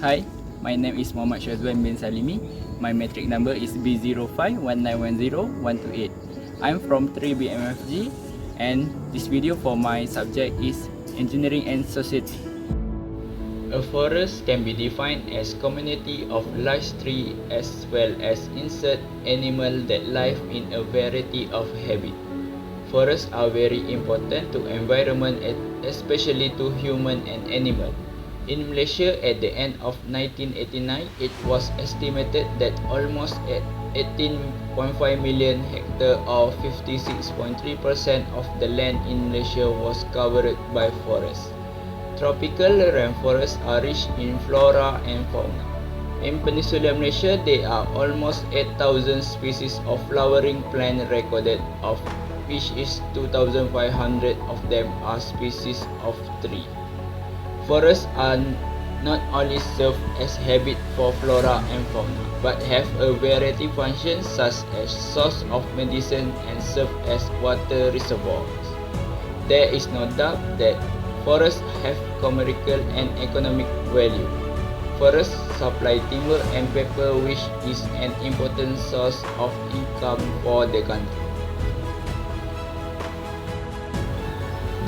Hi, my name is Syazwan bin Salimi. My Matrik number is B051910-128. I'm from 3BMFG and this video for my subject is Engineering and Society. A forest can be defined as community of large trees as well as insect animals that live in a variety of habitats. Forests are very important to environment, especially to human and animal. In Malaysia, at the end of 1989, it was estimated that almost 18.5 million hectares or 56.3% of the land in Malaysia was covered by forests. Tropical rainforests are rich in flora and fauna. In Peninsular Malaysia, there are almost 8,000 species of flowering plants recorded, of which is 2,500 of them are species of tree. Forests are not only serve as habitat for flora and fauna, but have a variety of functions such as source of medicine and serve as water reservoirs. There is no doubt that forests have commercial and economic value. Forests supply timber and paper, which is an important source of income for the country.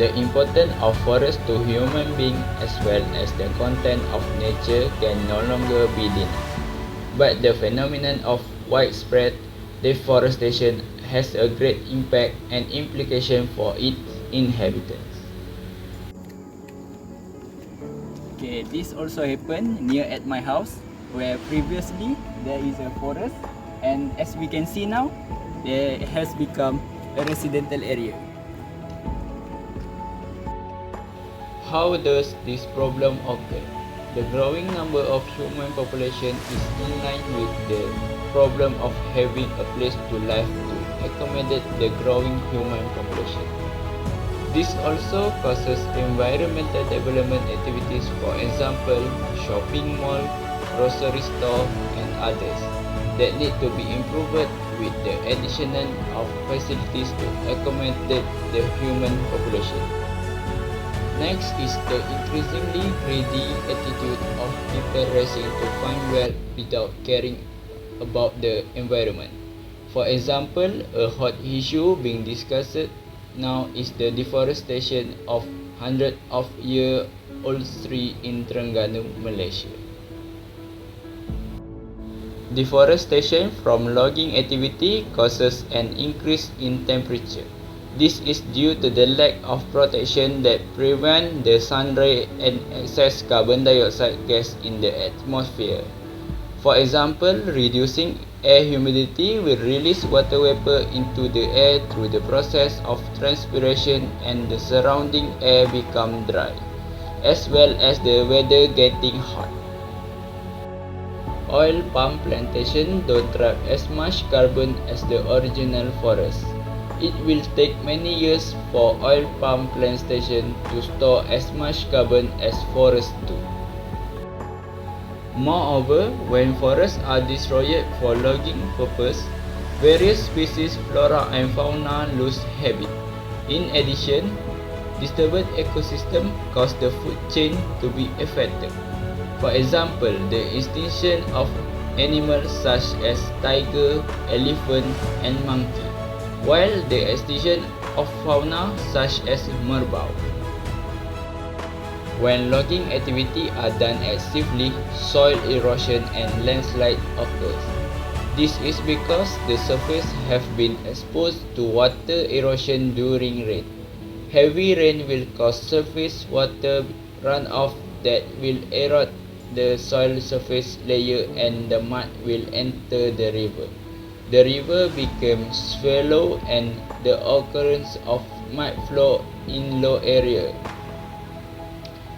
The importance of forests to human beings as well as the content of nature can no longer be denied. But the phenomenon of widespread deforestation has a great impact and implication for its inhabitants. Okay, this also happened near at my house, where previously there is a forest, and as we can see now, there has become a residential area. How does this problem occur? The growing number of human population is in line with the problem of having a place to live to accommodate the growing human population. This also causes environmental development activities, for example, shopping mall, grocery store, and others, that need to be improved with the addition of facilities to accommodate the human population. Next is the increasingly greedy attitude of people racing to find wealth without caring about the environment. For example, a hot issue being discussed now is the deforestation of hundreds of year-old trees in Terengganu, Malaysia. Deforestation from logging activity causes an increase in temperature. This is due to the lack of protection that prevent the sun ray and excess carbon dioxide gas in the atmosphere. For example, reducing air humidity will release water vapor into the air through the process of transpiration, and the surrounding air become dry, as well as the weather getting hot. Oil palm plantation don't trap as much carbon as the original forest. It will take many years for oil palm plantation to store as much carbon as forests do. Moreover, when forests are destroyed for logging purpose, various species, flora and fauna lose habitat. In addition, disturbed ecosystem cause the food chain to be affected. For example, the extinction of animals such as tiger, elephant, and monkey, while the extinction of fauna such as merbau. When logging activity are done excessively, soil erosion and landslide occurs. This is because the surface have been exposed to water erosion during rain. Heavy rain will cause surface water runoff that will erode the soil surface layer, and the mud will enter the river. The river becomes shallow and the occurrence of mud flow in low area.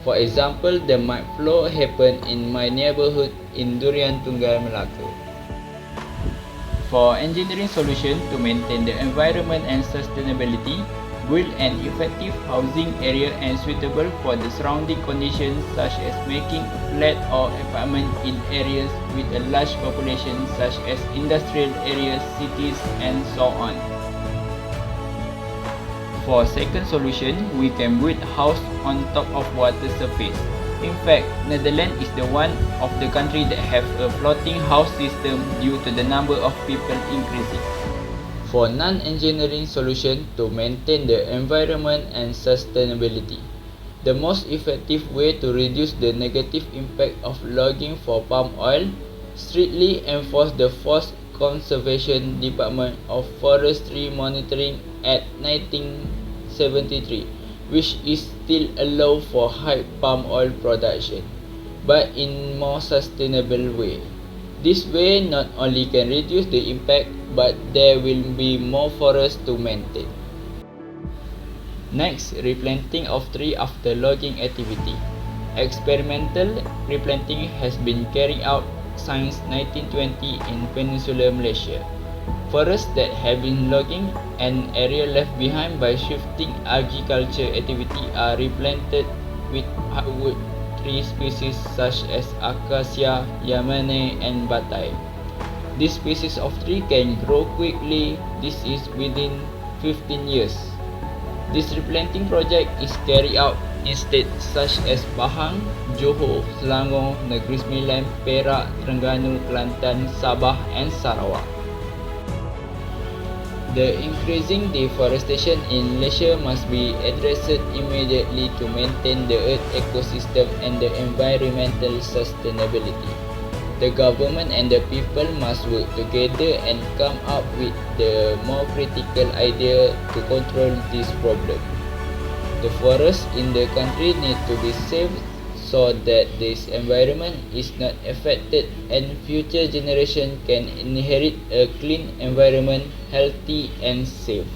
For example, the mud flow happened in my neighborhood in Durian Tunggal, Melaka. For engineering solution to maintain the environment and sustainability, build an effective housing area and suitable for the surrounding conditions, such as making a flat or apartment in areas with a large population such as industrial areas, cities, and so on. For second solution, we can build house on top of water surface. In fact, Netherlands is the one of the country that have a floating house system due to the number of people increasing. For non-engineering solution to maintain the environment and sustainability, the most effective way to reduce the negative impact of logging for palm oil, strictly enforce the Forest Conservation Department of Forestry Monitoring Act 1973, which is still allowed for high palm oil production, but in more sustainable way. This way not only can reduce the impact, but there will be more forests to maintain. Next, replanting of tree after logging activity. Experimental replanting has been carried out since 1920 in Peninsular Malaysia. Forests that have been logging an area left behind by shifting agriculture activity are replanted with hardwood tree species such as acacia, yamane and batai. This species of tree can grow quickly. This is within 15 years. This replanting project is carried out in states such as Pahang, Johor, Selangor, Negeri Sembilan, Perak, Terengganu, Kelantan, Sabah and Sarawak. The increasing deforestation in Malaysia must be addressed immediately to maintain the earth ecosystem and the environmental sustainability. The government and the people must work together and come up with the more critical idea to control this problem. The forests in the country need to be saved so that this environment is not affected and future generation can inherit a clean environment, healthy and safe.